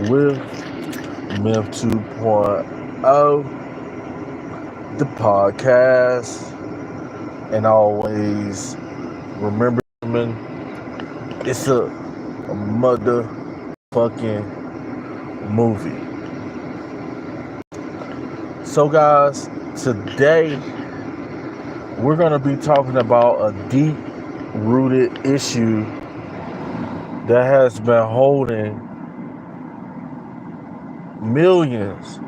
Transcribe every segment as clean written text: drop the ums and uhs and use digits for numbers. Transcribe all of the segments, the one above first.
with Myth 2.0, the podcast. And always remember, it's a motherfucking movie. So, guys, today we're going to be talking about a deep rooted issue that has been holding millions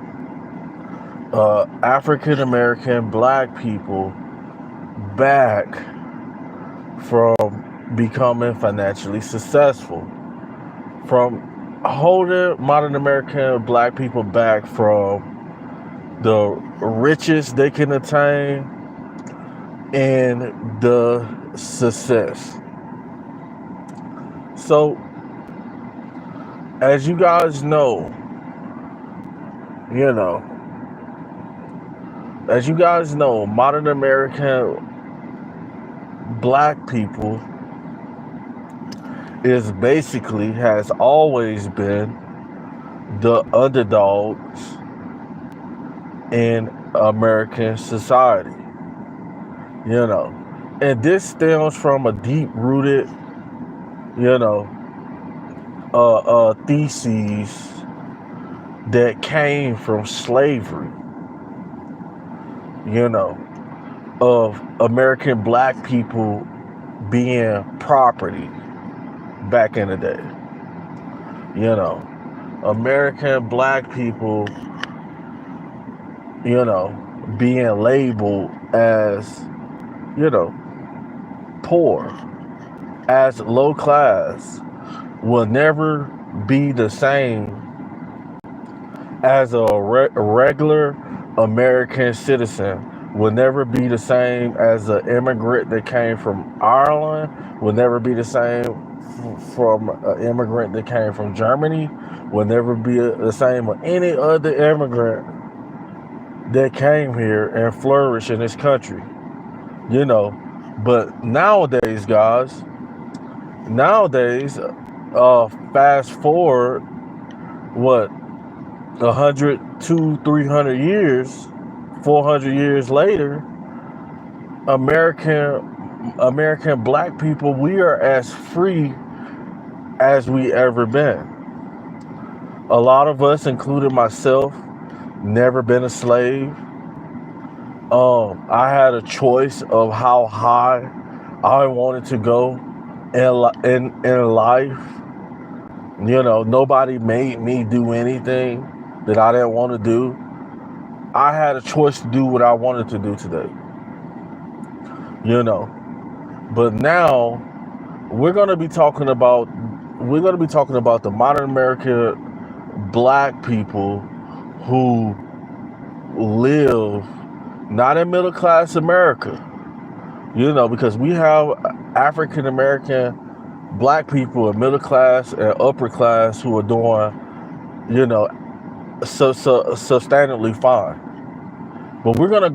of African American black people back from becoming financially successful, from holding modern American black people back from the riches they can attain and the success. So, as you guys know, you know, modern American black people has always been the underdogs in American society, and this stems from a deep rooted, theses that came from slavery, of American black people being property back in the day. American black people, being labeled as, poor, as low class, will never be the same as a regular American citizen, will never be the same as an immigrant that came from Ireland, will never be the same from an immigrant that came from Germany, will never be the same with any other immigrant that came here and flourished in this country. But nowadays, guys, fast forward, what, 100, 200, 300 years, 400 years later, American black people, we are as free as we ever been. A lot of us, including myself, never been a slave. I had a choice of how high I wanted to go in life. Nobody made me do anything that I didn't want to do. I had a choice to do what I wanted to do today. But now we're going to be talking about the modern American black people who live not in middle class America, because we have African American black people in middle class and upper class who are doing, substantially fine. But we're going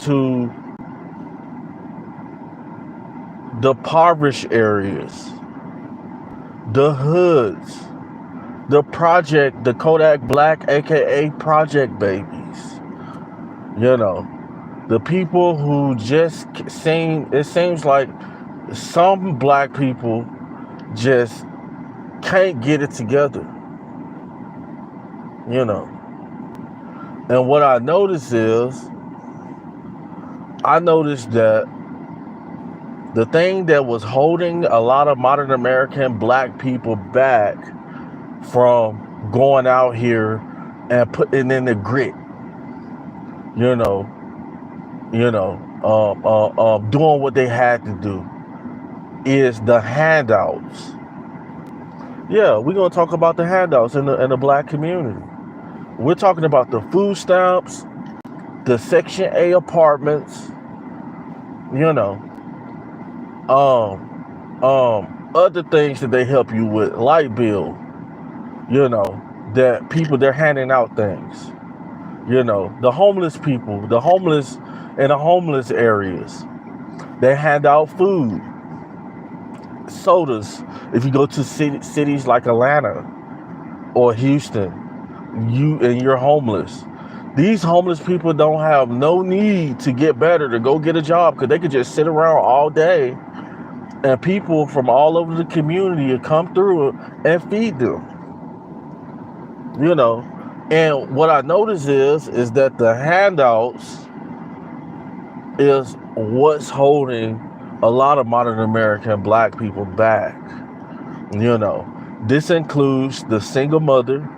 to the impoverished areas, the hoods, the Kodak Black, aka Project Babies. The people who it seems like some black people just can't get it together. And what I noticed that the thing that was holding a lot of modern American black people back from going out here and putting in the grit, doing what they had to do, is the handouts. Yeah, we're gonna talk about the handouts in the black community. We're talking about the food stamps, the Section A apartments, other things that they help you with, light bill, that people, they're handing out things. The homeless people, the homeless in the homeless areas, they hand out food. sodas. If you go to cities like Atlanta or Houston, you're homeless. These homeless people don't have no need to get better to go get a job, because they could just sit around all day, and people from all over the community will come through and feed them. You know, and what I notice is that the handouts is what's holding a lot of modern American black people back. You know, this includes the single mother.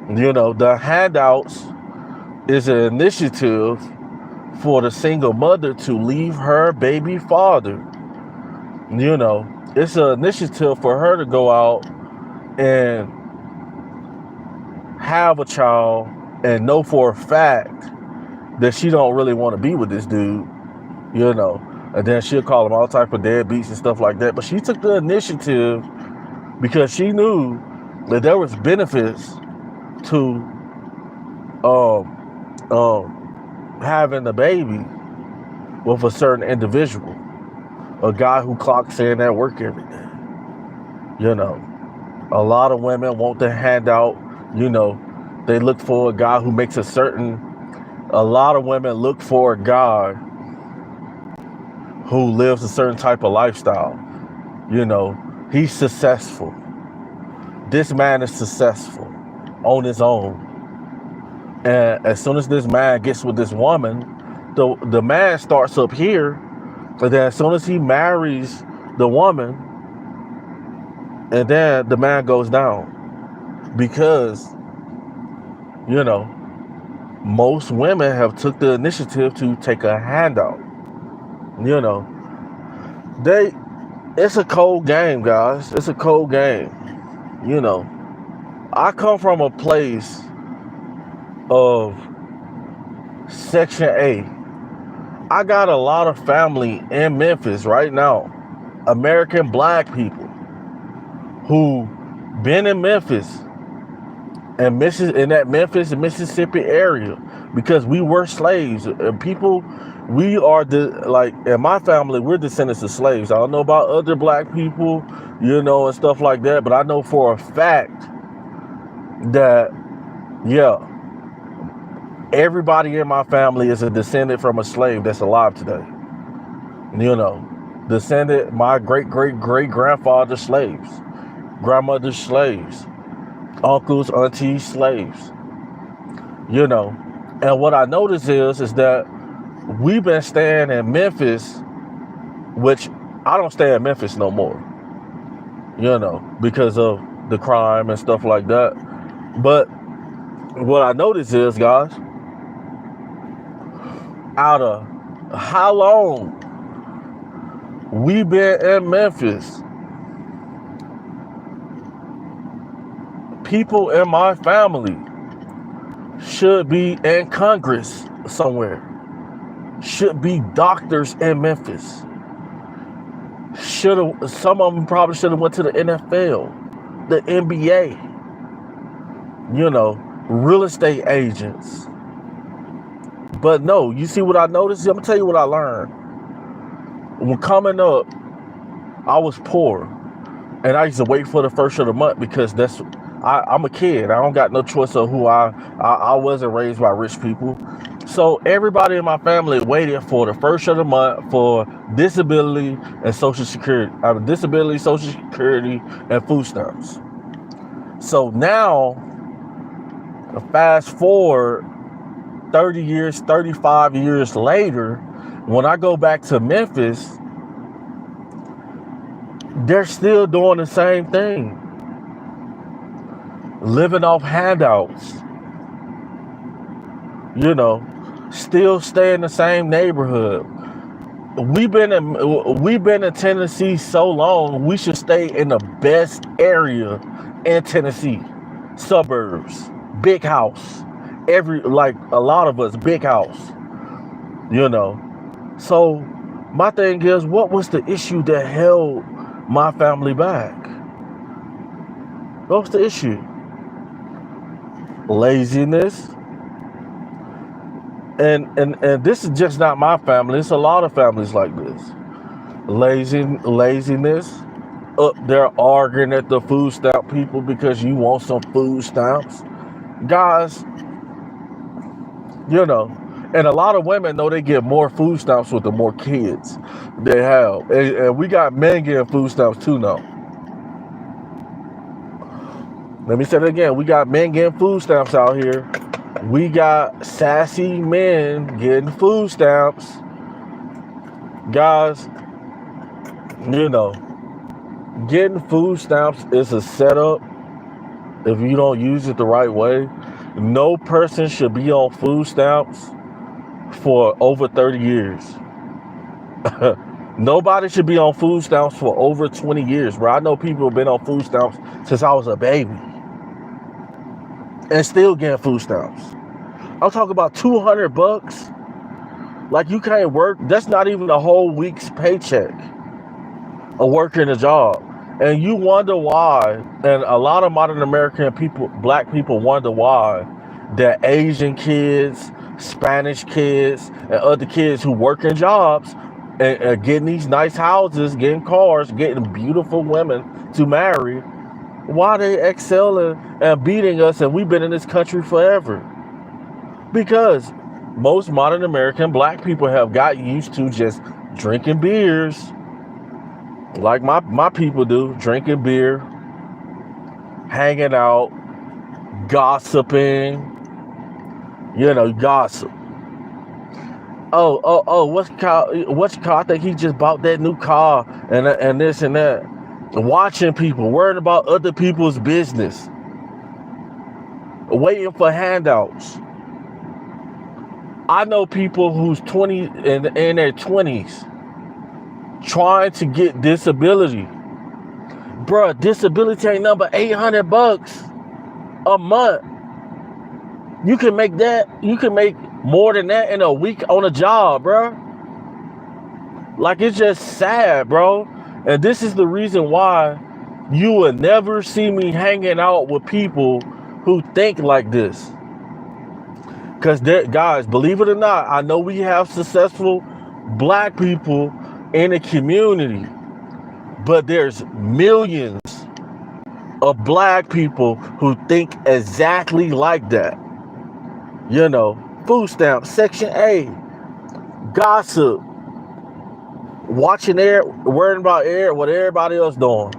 You know, the handouts is an initiative for the single mother to leave her baby father. You know, it's an initiative for her to go out and have a child and know for a fact that she don't really want to be with this dude, you know, and then she'll call him all type of deadbeats and stuff like that. But she took the initiative because she knew that there was benefits to having a baby with a certain individual, a guy who clocks in at work every day. You know, a lot of women want the handout. You know, they look for a guy who makes a lot of women look for a guy who lives a certain type of lifestyle. You know, he's successful. This man is successful on his own. And as soon as this man gets with this woman, the man starts up here, and then as soon as he marries the woman, and then the man goes down. Because, you know, most women have took the initiative to take a handout. You know, it's a cold game, guys. It's a cold game. You know, I come from a place of Section A. I got a lot of family in Memphis right now, American black people who been in Memphis and in that Memphis and Mississippi area, because we were slaves. We are in my family, we're descendants of slaves. I don't know about other black people, you know, and stuff like that, but I know for a fact that, yeah, everybody in my family is a descendant from a slave that's alive today. You know, my great-great-great-grandfather's slaves, grandmother's slaves, uncles, aunties, slaves. You know, and what I notice is that we've been staying in Memphis, which I don't stay in Memphis no more, you know, because of the crime and stuff like that. But what I notice is, guys, out of how long we've been in Memphis, people in my family should be in Congress somewhere, should be doctors in Memphis. Some of them probably should have went to the NFL, the NBA, you know, real estate agents. But no, you see what I noticed? I'm gonna tell you what I learned. When coming up, I was poor, and I used to wait for the first of the month, because I'm a kid. I don't got no choice of who I wasn't raised by rich people. So everybody in my family waited for the first of the month for disability and social security, social security, and food stamps. So now, fast forward 30 years, 35 years later, when I go back to Memphis, they're still doing the same thing. Living off handouts. You know, still stay in the same neighborhood. We've been in Tennessee so long, we should stay in the best area in Tennessee. Suburbs, big house. A lot of us, big house. You know. So my thing is, what was the issue that held my family back? What was the issue? Laziness. And this is just not my family. It's a lot of families like this. Laziness, up there arguing at the food stamp people because you want some food stamps. Guys, you know, and a lot of women know they get more food stamps with the more kids they have. And we got men getting food stamps too now. Let me say it again. We got men getting food stamps out here. We got sassy men getting food stamps. Guys, you know, getting food stamps is a setup if you don't use it the right way. No person should be on food stamps for over 30 years. Nobody should be on food stamps for over 20 years, bro. I know people have been on food stamps since I was a baby and still getting food stamps. I'm talking about $200. Like, you can't work. That's not even a whole week's paycheck of working a job. And you wonder why, and a lot of modern American people, black people, wonder why that Asian kids, Spanish kids, and other kids who work in jobs and getting these nice houses, getting cars, getting beautiful women to marry, why they excelling and beating us, and we've been in this country forever. Because most modern American black people have got used to just drinking beers, like my people do, drinking beer, hanging out, gossiping, gossip. What's your car? I think he just bought that new car and this and that. Watching people, worrying about other people's business, waiting for handouts. I know people who's 20 in their 20s trying to get disability. Bruh, disability ain't number $800 a month. You can make that. You can make more than that in a week on a job, bruh. Like, it's just sad, bro. And this is the reason why you will never see me hanging out with people who think like this. Because, guys, believe it or not, I know we have successful black people in the community, but there's millions of black people who think exactly like that. Food stamps, Section A, gossip, watching worrying about what everybody else doing.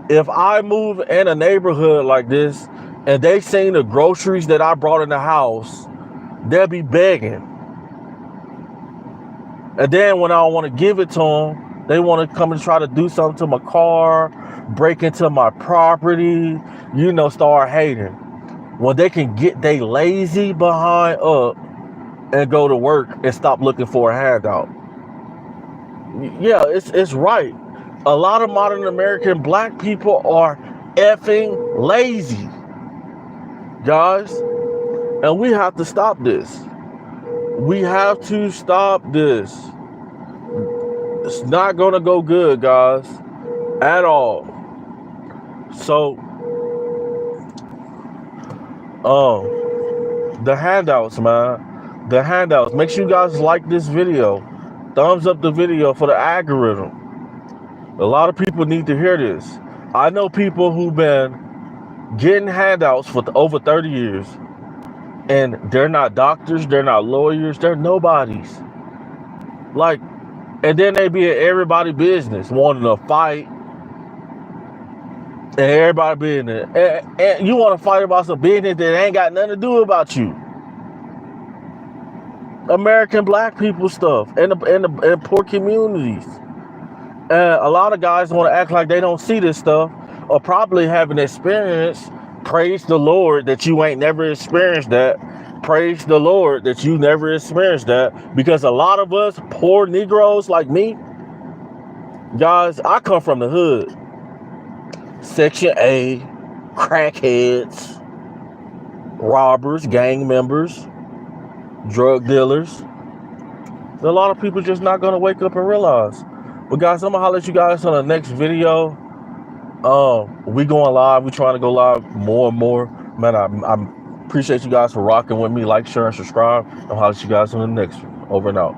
If I move in a neighborhood like this and they seen the groceries that I brought in the house, they'll be begging. And then when I want to give it to them, they want to come and try to do something to my car, break into my property, start hating. When they can get they lazy behind up and go to work and stop looking for a handout. Yeah, it's right. A lot of modern American black people are effing lazy, guys. And we have to stop this. We have to stop this. It's not going to go good, guys, at all. So, the handouts, man. The handouts. Make sure you guys like this video. Thumbs up the video for the algorithm. A lot of people need to hear this. I know people who've been getting handouts for over 30 years. And they're not doctors, they're not lawyers, they're nobodies. Like, and then they be in everybody's business, wanting to fight. And everybody be in it. And you want to fight about some business that ain't got nothing to do about you. American black people stuff in poor communities. And a lot of guys want to act like they don't see this stuff, or probably haven't experienced. Praise the Lord that you ain't never experienced that. Praise the Lord that you never experienced that. Because a lot of us poor Negroes like me, guys, I come from the hood. Section A, crackheads, robbers, gang members, drug dealers. A lot of people just not going to wake up and realize. But guys, I'm going to holler at you guys on the next video. We going live. We trying to go live more and more. Man, I appreciate you guys for rocking with me. Like, share, and subscribe. I'll holler at you guys on the next one. Over and out.